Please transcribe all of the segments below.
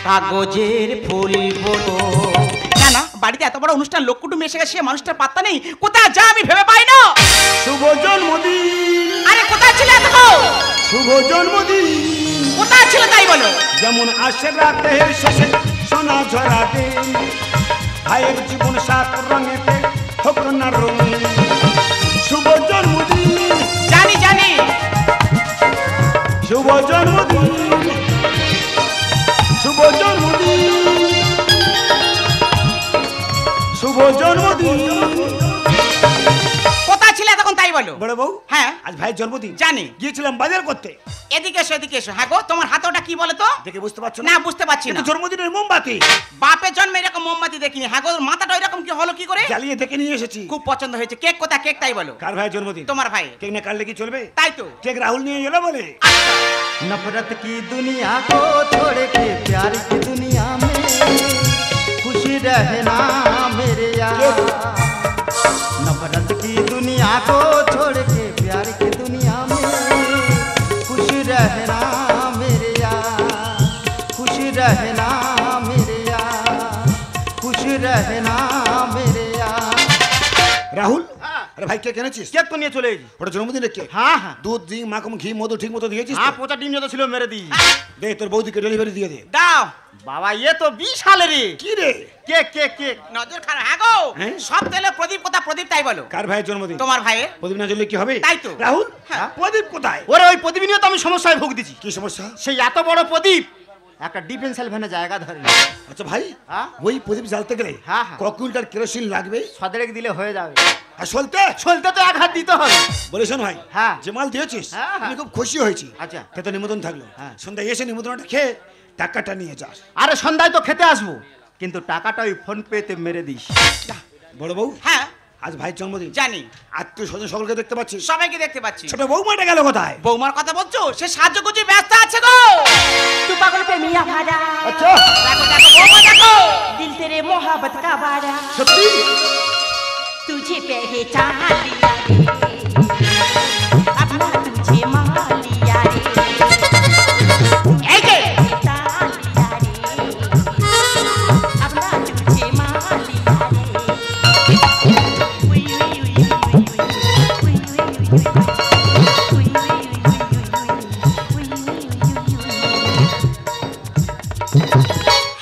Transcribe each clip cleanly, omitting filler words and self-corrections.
কাগজের ফুল বলো না না, বাড়িতে এত বড় অনুষ্ঠান, লোক কুটুম এসে গেছে, মানুষটার পাত্তা নেই, কোথায় যা আমি ভেবে পাই না। শুভ জন্মদিন। আরে কোথায় ছিলে এতক্ষণ? শুভ জন্মদিন। কোথায় ছিল তাই বলো? যেমন আসে রাতের শেষে সোনা ঝরা দিন, ভাইয়ের জীবন সাত রঙেতে হোক না রঙিন। শুভ জন্মদিন। জানি জানি। শুভ জন্মদিন। শুভ জন্মদিন। শুভ জন্মদিন। কোথায় ছিলে এতক্ষণ তাই বলো? বড় বউ, হ্যাঁ আজ ভাইয়ের জন্মদিন। জানি। গিয়েছিলাম বাজার করতে। এদিকে এসো এদিকে এসো। হ্যাঁ গো, তোমার হাতে ওটা কি বলো তো? দেখে বুঝতে পারছো না বুঝতে পারছি না। জন্মদিনের মোমবাতি। বাপের জন্মে এরকম মোমবাতি দেখিনি। হ্যাঁ গো, মাথাটা এরকম কি হলো কি করে? জ্বালিয়ে দেখে নিয়ে এসেছি। খুব পছন্দ হয়েছে। কেক কোথায়? কেক তাই বলো। কার ভাইয়ের জন্মদিন? তোমার ভাই। কেক না কাটলে কি চলবে? তাই তো। কেক রাহুল নিয়ে এলো বলে। नफरत की दुनिया को छोड़ के प्यार की दुनिया में खुशी रहना मेरे यार। नफरत की दुनिया को छोड़ के प्यार की दुनिया में खुश रहना मेरे यार। खुश रहना मेरे यार। खुश रहना मेरे यार। রাহুল, আরে ভাই কেক এনেছিস? কেক তো নিয়ে চলে এসেছি। ওটা জন্মদিনের কেক? হ্যাঁ হ্যাঁ। দুধ, ডিম, মাখন, ঘি, মধু ঠিক মতো দিয়েছিস? হ্যাঁ, পচা ডিম যত ছিল মেরে দিই। দে তোর বৌদিকে ডেলিভারি দিয়ে দে। দাও। বাবা এ তো 20 সালের। কি রে? Cake cake cake. নজর খারাপ। হ্যাঁ গো, হ্যাঁ? সব তেলে প্রদীপ কোথায়? প্রদীপ তাই বলো। কার ভাইয়ের জন্মদিন? তোমার ভাইয়ের। প্রদীপ না জ্বললে কি হবে? তাই তো। রাহুল, হ্যাঁ। প্রদীপ কোথায়? ওরে ওই প্রদীপ নিয়ে তো আমি সমস্যায় ভুগ দিছি। কি সমস্যা? সেই এত বড় প্রদীপ একটা ডিফেন্সিয়াল ভ্যানে জায়গা ধরে না। আচ্ছা ভাই, হ্যাঁ? ওই প্রদীপ জ্বালতে গেলে হ্যাঁ, হ্যাঁ। ক কুইন্টাল কেরোসিন লাগবে? সদেরেক দিলে হয়ে যাবে। আর চলতে চলতে তো এক হাত দিতে হবে। বলে শোন ভাই, হ্যাঁ। যে মাল দিয়েছিস হ্যাঁ, হ্যাঁ। আমি খুব খুশি হয়েছি। আচ্ছা। তো নিমন্ত্রণ থাকলো। হ্যাঁ। সন্ধ্যায় এসে নিমন্ত্রণটা খেয়ে টাকাটা নিয়ে যাস। আরে সন্ধ্যায় তো খেতে আসবো, কিন্তু টাকাটা ওই ফোন পেতে মেরে দিস। বড় বউ, হ্যাঁ আজ ভাইয়ের জন্মদিন। জানি। আত্মীয় স্বজন সকলকে দেখতে পাচ্ছিস। সবাইকে দেখতে পাচ্ছি। ছোট বৌমাটা গেল কোথায়? বৌমার কথা বলছো? সে সাহায্য করছি, ব্যস্ত আছে গো। तू पागल पे मियाँ भाड़ा, আচ্ছা, দেখো দেখো বৌমা দেখো। दिल तेरे मोहब्बत का बाड़ा, সত্যি? तुझे पहचान लिया रे, अपना तुझे मान लिया रे, এই যে पहचान लिया रे, अपना तुझे मान लिया रे। उई उई उई उई उई उई उई उई उई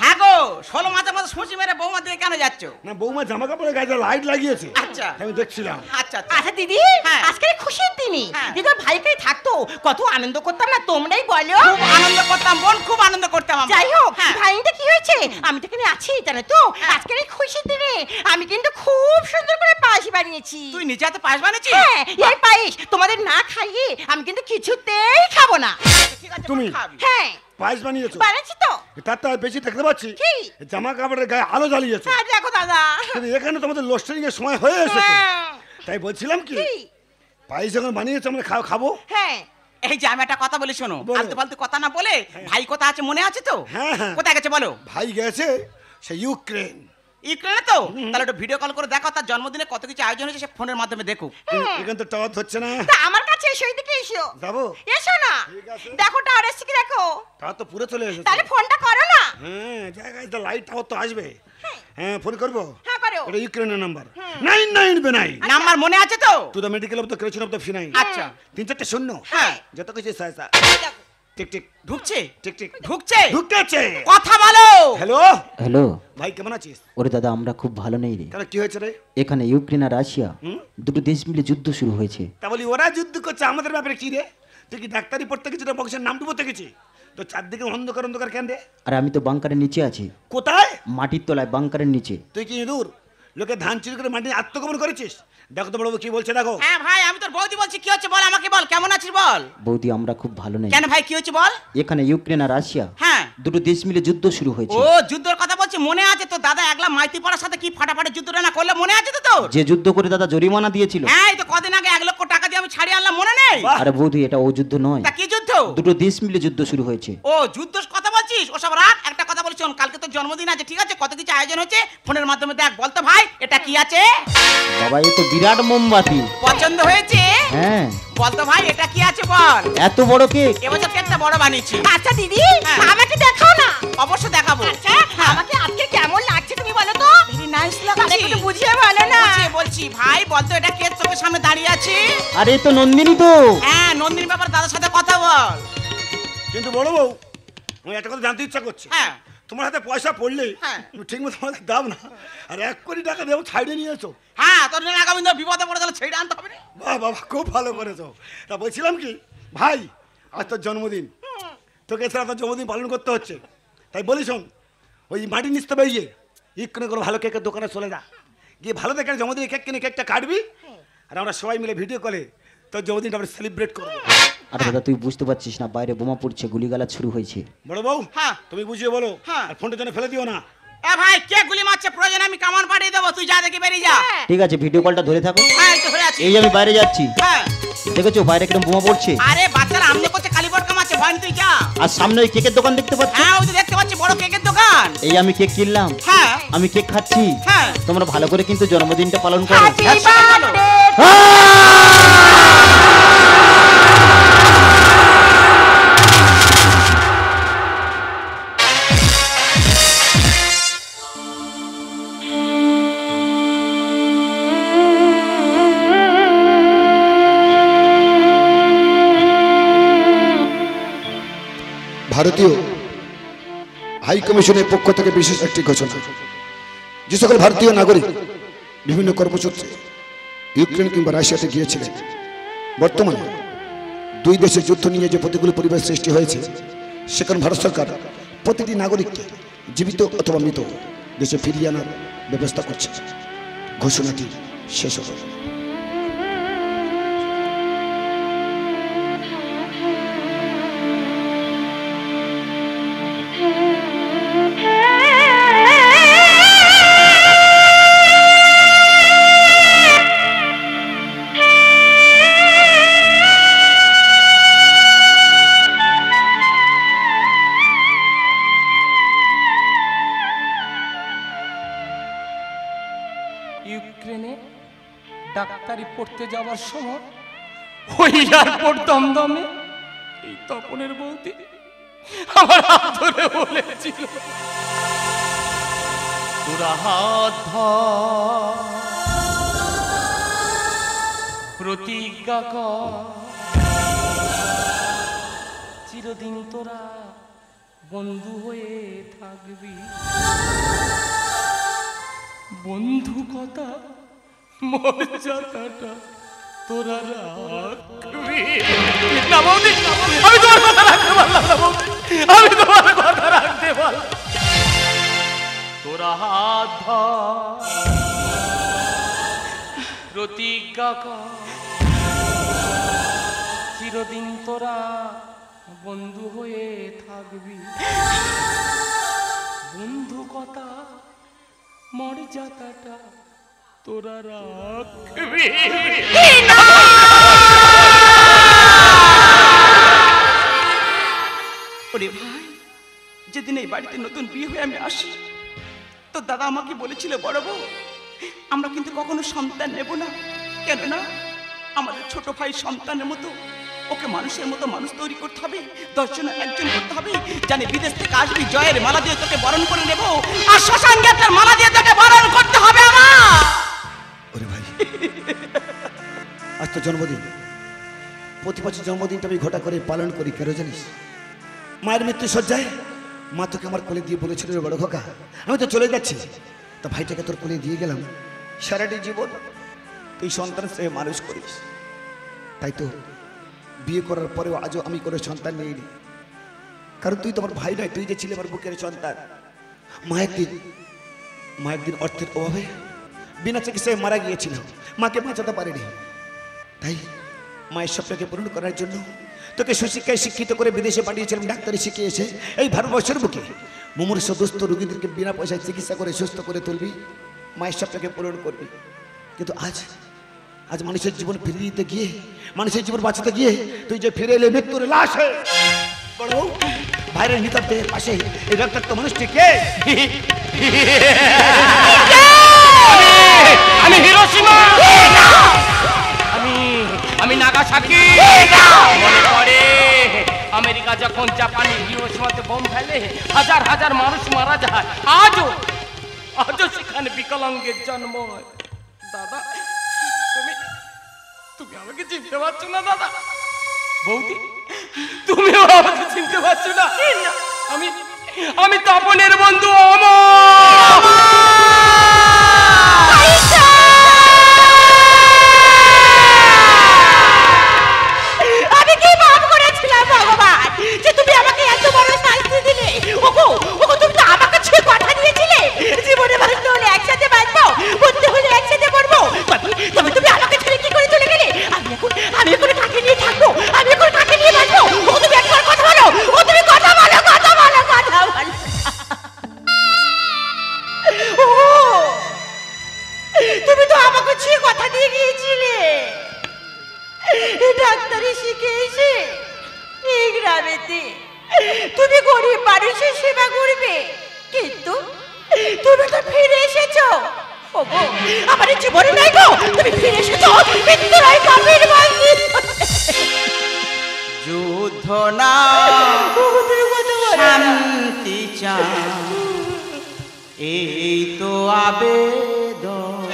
হ্যাঁ গো, 16 মাসের মধ্যে সুচি মেরে বৌমা দিয়ে কেন যাচ্ছ? না, বৌমা জামা কাপড়ে গায়ে লাইট লাগিয়েছে। আচ্ছা। আমি দেখছিলাম। আচ্ছা আচ্ছা। আচ্ছা দিদি, হ্যাঁ। আজকে খুশির দিনই হ্যাঁ। যদি ভাইকে থাকতো কত আনন্দ করতাম না, তোমরাই বলো। খুব আনন্দ করতাম বোন, খুব আনন্দ করতাম আমরা। যাই হোক, হ্যাঁ। ভাইটা কি হয়েছে, আমি তো এখানে আছি জানো তো। আজকের এই খুশির দিনে আমি কিন্তু খুব সুন্দর করে পায়েস বানিয়েছি। তুই নিজে হাতে পায়েস বানিয়েছিস? হ্যাঁ, এই পায়েস তোমাদের না খাইয়ে আমি কিন্তু কিছুতেই খাবো না। ঠিক আছে, তুমি? খাবি। হ্যাঁ, পায়েস বানিয়েছো? বানিয়েছি তো। তার তো আর বেশি দেখতে পাচ্ছি। কি? জামা কাপড়ের গায়ে আলো জ্বালিয়েছো। আর দেখো দাদা। কিন্তু এখানে তোমাদের লোস্টারিং এর সময় হয়ে এসেছে। হ্যাঁ। তাই বলছিলাম কি, কি? পায়েস যখন বানিয়েছো আমরা খাবো। হ্যাঁ, এই যে আমি একটা কথা বলি শোনো, বলো। আলতু ফালতু কথা না বলে, ভাই কোথা আছে মনে আছে তো? হ্যাঁ, হ্যাঁ। কোথায় গেছে বলো? ভাই গেছে সে ইউক্রেন। ইউক্রেনে তো? তাহলে একটু ভিডিও কল করে দেখো, তার জন্মদিনে কত কিছু আয়োজন হয়েছে, সে ফোনের মাধ্যমে দেখুক। এখান তো টাওয়ার হচ্ছে না। তা আমার কাছে এসো, এদিকে এসো। যাবো? এসো না। ঠিক আছে। দেখো টাওয়ার এসে কি দেখো। টাওয়ার তো পুরো চলে এসেছে। তাহলে ফোনটা করো না। হ্যাঁ, জায়গায় তো লাইট টাওয়ার তো আসবে। হ্যাঁ, ফোন করবো। হ্যাঁ করো। এটা ইউক্রেনের নাম্বার 9999 নাম্বার মনে আছে তো? To the medical of the creation of the phenyl. আচ্ছা। 3-4 শূন্য। হ্যাঁ। যত কিছু সাইসা টিক টিক ঢুকছে টিক টিক ঢুকছে ঢুকতেছে। কথা বলো। হ্যালো হ্যালো ভাই, কেমন আছিস? ওরে দাদা, আমরা খুব ভালো নেই রে। কেন, কি হয়েছে রে? এখানে ইউক্রেন আর রাশিয়া দুটো দেশ মিলে যুদ্ধ শুরু হয়েছে। তা বলি ওরা যুদ্ধ করছে, আমাদের ব্যাপারে কি রে? তুই কি ডাক্তারি পড়তে গেছিস না বক্সের নাম ডুবোতে গেছিস? তো চারদিকে অন্ধকার অন্ধকার কেন রে? আর আমি তো বাংকারের নিচে আছি, কোথায়? মাটির তলায় বাংকারের নিচে। তুই কি দূর লোকে ধান চুরি করে মাটি আত্মগোপন করেছিস? দেখো তো বড়বাবু কি বলছে, দেখো। হ্যাঁ ভাই, আমি তোর বৌদি বলছি, কি হচ্ছে বল আমাকে, বল কেমন আছিস বল। বৌদি, আমরা খুব ভালো নেই। কেন ভাই, কি হচ্ছে বল। এখানে ইউক্রেন আর রাশিয়া হ্যাঁ। দুটো দেশ মিলে যুদ্ধ শুরু হয়েছে। ও যুদ্ধের কথা বলছি, মনে আছে তো? দাদা একলা মাইতি পড়ার সাথে কি ফাটাফাটি যুদ্ধটা না করলে, মনে আছে তো তোর? যে যুদ্ধ করে দাদা জরিমানা দিয়েছিল। হ্যাঁ, এই তো কদিন আগে 1 লক্ষ টাকা দিয়ে আমি ছাড়িয়ে আনলাম, মনে নেই? আরে বৌদি, এটা ও যুদ্ধ নয়। তা কি যুদ্ধ? দুটো দেশ মিলে যুদ্ধ শুরু হয়েছে। ও যুদ্ধের কথা বলছিস, ওসব রাখ। একটা কথা বলছি শোন, কালকে তোর জন্মদিন আছে, ঠিক আছে? কত কিছু আয়োজন হচ্ছে, ফোনের মাধ্যমে দেখ। বলতো ভাই, এটা কি আছে? বাবা, এ তো বিরাট মোমবাতি। পছন্দ হয়েছে? হ্যাঁ। বলতো ভাই এটা কি আছে বল। এত বড় কেক। এবছর কেকটা বড় বানিয়েছি। আচ্ছা দিদি হ্যাঁ। আমাকে দেখাও না। অবশ্য দেখাবো। আচ্ছা আমাকে আজকে কেমন লাগছে তুমি বলো তো। ভেরি নাইস আরে লাগছে। একটু বুঝিয়ে বলো না। বলছি ভাই বলতো এটা কে চোখের সামনে দাঁড়িয়ে আছে। আরে তো নন্দিনী তো। হ্যাঁ নন্দিনী ব্যাপার দাদার সাথে কথা বল। কিন্তু বড় বউ আমি একটা কথা জানতে ইচ্ছা করছে। হ্যাঁ তোমার হাতে পয়সা পড়লে হ্যাঁ। তুমি ঠিক মতো আমাদের দাও না, আর 1 কোটি টাকা দেবো ছাইড়ে নিয়েছো। হ্যাঁ তোর জন্য আগামী দিনে বিপদে পড়ে গেলে ছেড়ে আনতে হবে না। বাহ বাবা খুব ভালো করেছো। তা বলছিলাম কি ভাই, আজ তোর জন্মদিন, তোকে এছাড়া তোর জন্মদিন পালন করতে হচ্ছে, তাই বলি শোন, ওই মাটির নিচ থেকে বেরিয়ে ইক্ষণে কোনো ভালো কেকের দোকানে চলে যা, গিয়ে ভালো দেখে জন্মদিন কেক কিনে কেকটা কাটবি, আর আমরা সবাই মিলে ভিডিও কলে তোর জন্মদিনটা আমরা সেলিব্রেট করবো। আরে দাদা তুই বুঝতে পারছিস না, বাইরে বোমা পড়ছে, গুলিগালা শুরু হয়েছে। বড় বউ হ্যাঁ। তুমি বুঝিয়ে বলো, হ্যাঁ। আর ফোনটা যেন ফেলে দিও না। এ ভাই কে গুলি মারছে, প্রয়োজন আমি কামান পাঠিয়ে দেবো, তুই যা দেখি বেরিয়ে যা। ঠিক আছে ভিডিও কলটা ধরে থাকো। হ্যাঁ এই তো ধরে আছি। এই আমি বাইরে যাচ্ছি, হ্যাঁ দেখেছো বাইরে কিরকম বোমা পড়ছে। আরে বাচ্চারা আমনে করছে কালীপট কামাচ্ছে, ভাই তুই যা। আর সামনে ওই কেকের দোকান দেখতে পাচ্ছ। হ্যাঁ ওই তো দেখতে পাচ্ছি বড় কেকের দোকান। এই আমি কেক কিনলাম, হ্যাঁ আমি কেক খাচ্ছি। হ্যাঁ। তোমরা ভালো করে কিন্তু জন্মদিনটা পালন করো। Happy হ্যাঁ, সেটাই ভালো। birthday ভারতীয় হাই কমিশনের পক্ষ থেকে বিশেষ একটি ঘোষণা। যে সকল ভারতীয় নাগরিক বিভিন্ন কর্মসূত্রে ইউক্রেন কিংবা রাশিয়াতে গিয়েছিলেন, বর্তমানে দুই দেশের যুদ্ধ নিয়ে যে প্রতিকূল পরিবেশ সৃষ্টি হয়েছে, সেখানে ভারত সরকার প্রতিটি নাগরিককে জীবিত অথবা মৃত দেশে ফিরিয়ে আনার ব্যবস্থা করছে। ঘোষণাটি শেষ হল। ইউক্রেনে ডাক্তারি পড়তে যাওয়ার সময় ওই এয়ারপোর্ট দমদমে এই তপনের বৌদি আমার হাত ধরে বলেছিল, তোরা হাত ধর, প্রতিজ্ঞা কর, চিরদিন তোরা বন্ধু হয়ে থাকবি। বন্ধু কথা মর্যাদাটা তোরা রাখবি। না বৌদি, আমি তোমার কথা রাখতে পারলাম না বৌদি, আমি তোমার কথা রাখতে পারলাম। তোরা হাত ধর, প্রতিজ্ঞা কর, চিরদিন তোরা বন্ধু হয়ে থাকবি। বন্ধু কথা মর্যাদাটা তোরা রাখবি। ওরে ভাই, যেদিন এই বাড়িতে নতুন বিয়ে হয়ে আমি আসি, তো দাদা আমাকে বলেছিল বড় বউ আমরা কিন্তু কখনো সন্তান নেব না, কেননা আমাদের ছোট ভাই সন্তানের মতো ওকে মানুষের মতো মানুষ তৈরি করতে হবে, 10 জনে একজন করতে হবে, জানে বিদেশ থেকে আসবি জয়ের মালা দিয়ে তোকে বরণ করে নেব, আর শ্মশান গেটের মালা দিয়ে তোকে বরণ করতে হবে আমার। ওরে ভাই, আজ তো জন্মদিন, প্রতি বছর জন্মদিনটা আমি ঘটা করে পালন করি, কেন জানিস? মায়ের মৃত্যু সজ্জায় মা তোকে আমার কোলে দিয়ে বলেছিল, রে বড় খোকা আমি তো চলে যাচ্ছি, তা ভাইটাকে তোর কোলে দিয়ে গেলাম, সারাটি জীবন তুই সন্তান সে মানুষ করিস। তাই তো বিয়ে করার পরেও আজও আমি কোনো সন্তান নিইনি, কারণ তুই তো আমার ভাই নয়, তুই যে ছিলে আমার বুকের সন্তান। মায়ের দিন অর্থের অভাবে বিনা চিকিৎসায় মারা গিয়েছিল, মাকে বাঁচাতে পারেনি, তাই মায়ের স্বপ্নকে পূরণ করার জন্য তোকে সুশিক্ষায় শিক্ষিত করে বিদেশে পাঠিয়েছিলাম, ডাক্তারি শিখিয়েছে এই ভারতবর্ষের বুকে মুমূর্ষ দুস্থ রোগীদেরকে বিনা পয়সায় চিকিৎসা করে সুস্থ করে তুলবি, মায়ের স্বপ্নকে পূরণ করবি। কিন্তু আজ মানুষের জীবন ফিরিয়ে দিতে গিয়ে, মানুষের জীবন বাঁচাতে গিয়ে তুই যে ফিরে এলে মৃত্যুর লাশ হয়ে। বড় ভাইয়ের নিতাব্দের পাশে এই রক্তাক্ত মানুষটি কে? আমি হিরোশিমা, আমি আমি নাগাসাকি মনে পড়ে আমেরিকা যখন জাপানি হিরোশিমাতে বোম ফেলে হাজার হাজার মানুষ মারা যায়। আজও সেখানে বিকলাঙ্গের জন্ম হয়। দাদা তুমি তুমি আমাকে চিনতে পারছো না দাদা? বৌদি তুমিও আমাকে চিনতে পারছো না? আমি তপনের বন্ধু আমি কি পাপ করেছিলাম ভগবান যে তুমি আমাকে এত বড় শাস্তি দিলে? ওগো ওগো, তুমি তো আমাকে ছেড়ে কথা দিয়েছিলে জীবনে বাঁচতে হলে একসাথে বাঁচবো, মরতে হলে একসাথে মরবো। তবে তুমি আমাকে ছেড়ে কি করে চলে গেলে? আমি এখন কাকে নিয়ে থাকবো? আমি এখন কাকে নিয়ে বাঁচবো? ও তুমি একবার কথা বলো, ও তুমি কথা বলো, কথা বলো, কথা বলো। ও তুমি তো আমাকে ছেড়ে কথা দিয়ে গিয়েছিলে ডাক্তারি শিখে এসে এই গ্রামেতে তুমি গরিব মানুষের সেবা করবে, কিন্তু তুমি তো ফিরে এসেছো। ওগো আমার জীবনে নাই গো, তুমি ফিরে এসেছো মৃত্যুরাই কাপের বাঁধি। যুদ্ধ না শান্তি চাই, এই তো আবেদন।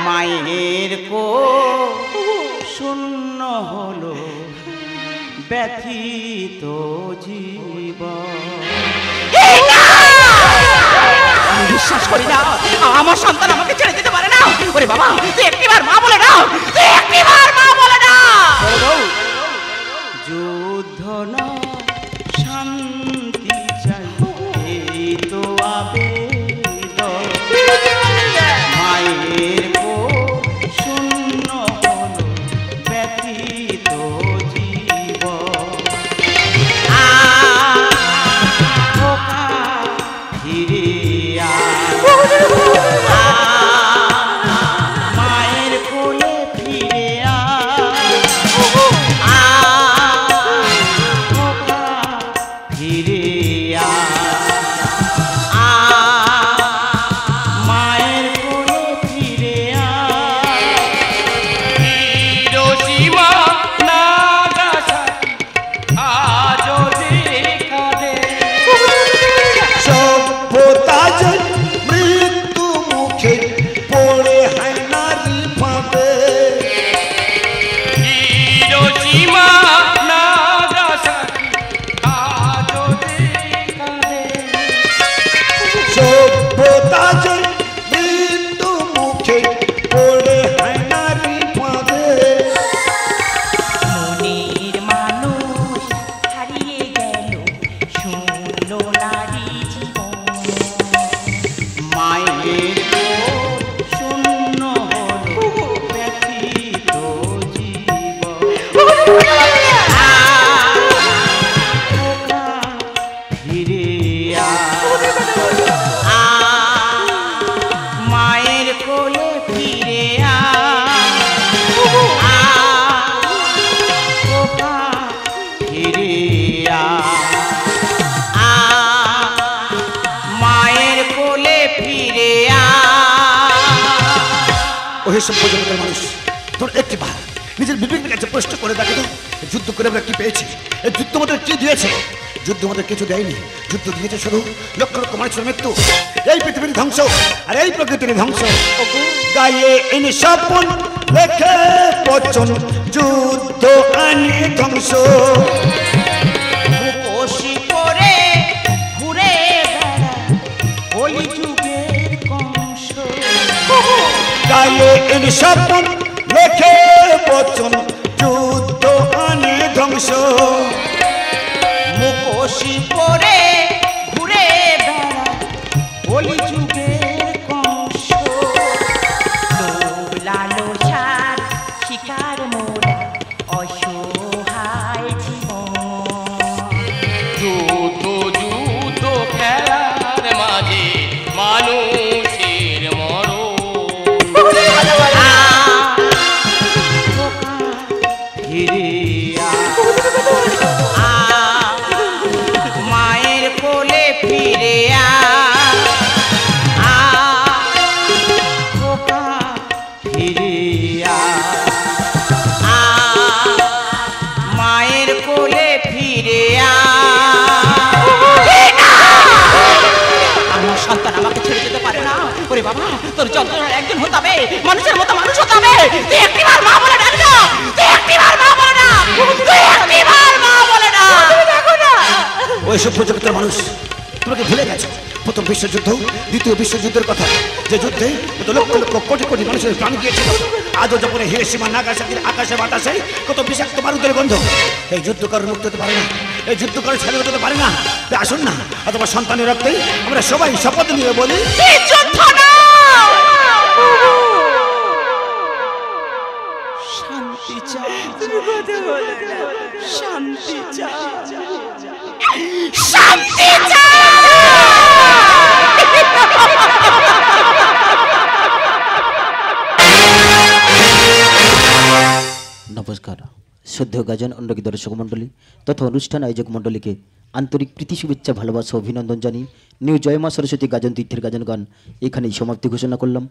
মায়ের কো শূন্য হলো ব্যথিত জীবন। আমি বিশ্বাস করি না আমার সন্তান আমাকে ছেড়ে দিতে পারে না। ওরে বাবা, তুই একটিবার মা বলে না, তুই একটিবার মা বলে না। যুদ্ধ না শান্তি চাই, এই তো আবেদন। মায়ের কো শূন্য হলো ব্যথিত জীবন। খোকা ফিরে মায়ের কোলে ফিরে খোকা ফিরে মায়ের কোলে ফিরে হিরোশিমা নাগাসাকি আজও যে কাঁদে। সভ্যতা যে মৃত্যু মুখে পড়ে হয় নারী ফাঁদে। হিরোশিমা নাগাসাকি আজও যে কাঁদে। সভ্যতা যে মৃত্যু মুখে পড়ে হয় নারী ফাঁদে। মনের মানুষ হারিয়ে গেল, শূন্য নারী জীবন। মায়ের কোল শূন্য হলো ব্যথিত জীবন। খোকা ফিরে মায়ের কোলে ফিরে খোকা ফিরে মায়ের কোলে ফিরে ওহে সভ্যজগতের মানুষ, তোর একটি বার নিজের বিবেকের কাছে প্রশ্ন করে দেখো তো, যুদ্ধ করে আমরা কি পেয়েছি? এই যুদ্ধ আমাদের কি দিয়েছে? যুদ্ধ আমাদের কিছু দেয়নি। যুদ্ধ দিয়েছে শুধু লক্ষ লক্ষ মানুষের মৃত্যু, এই পৃথিবীর ধ্বংস আর এই প্রকৃতির ধ্বংস। গায়ে এনে স্বপন লেখে বচন, যুদ্ধ আনে ধ্বংস। মুখোশি পরে ঘুরে বেড়া কলি যুগের কংস। গায়ে এনে স্বপন লেখে বচন, যুদ্ধ আনে ধ্বংস। মুখোশি পরে ঘুরে বেড়া কলি যুগের কংস। লালসার শিকার মোরা অসহায় জীবন। যুদ্ধ যুদ্ধ খেলার মাঝে মানুষের মরণ। ফিরে মায়ের কোলে ফিরে খোকা ফিরে তোর যন্ত্রণার একজন হতে হবে, মানুষের মতো মানুষ হতে হবে। তুই একটিবার মা বলে ডাক না, তুই একটিবার মা বলে না, তুই একটিবার মা বলে না। তুমি দেখো না ওই সব প্রজগতের মানুষ তোমাকে ভুলে গেছো প্রথম বিশ্বযুদ্ধ, দ্বিতীয় বিশ্বযুদ্ধের কথা, যে যুদ্ধে কত লক্ষ লক্ষ কোটি কোটি মানুষের প্রাণ গিয়েছিল। আজও যখন হিরোশিমা নাগাসাকির আকাশে বাতাসে কত বিষাক্ত বারুদের গন্ধ। এই যুদ্ধ কারণ মুক্ত হতে পারে না, এই যুদ্ধ কারণ স্বাধীনতা হতে পারে না। তাই আসুন না, অথবা সন্তানের রক্তেই আমরা সবাই শপথ নিয়ে বলি যুদ্ধ না। শান্তি চাই, শান্তি চাই, শান্তি চাই। নমস্কার শ্রদ্ধেয় গাজন অন্ডকী দর্শক মণ্ডলী তথা অনুষ্ঠান আয়োজক মণ্ডলীকে আন্তরিক প্রীতি শুভেচ্ছা ভালোবাসা অভিনন্দন জানিয়ে নিউ জয় মা সরস্বতী গাজন তীর্থের গাজন গান এখানেই সমাপ্তি ঘোষণা করলাম।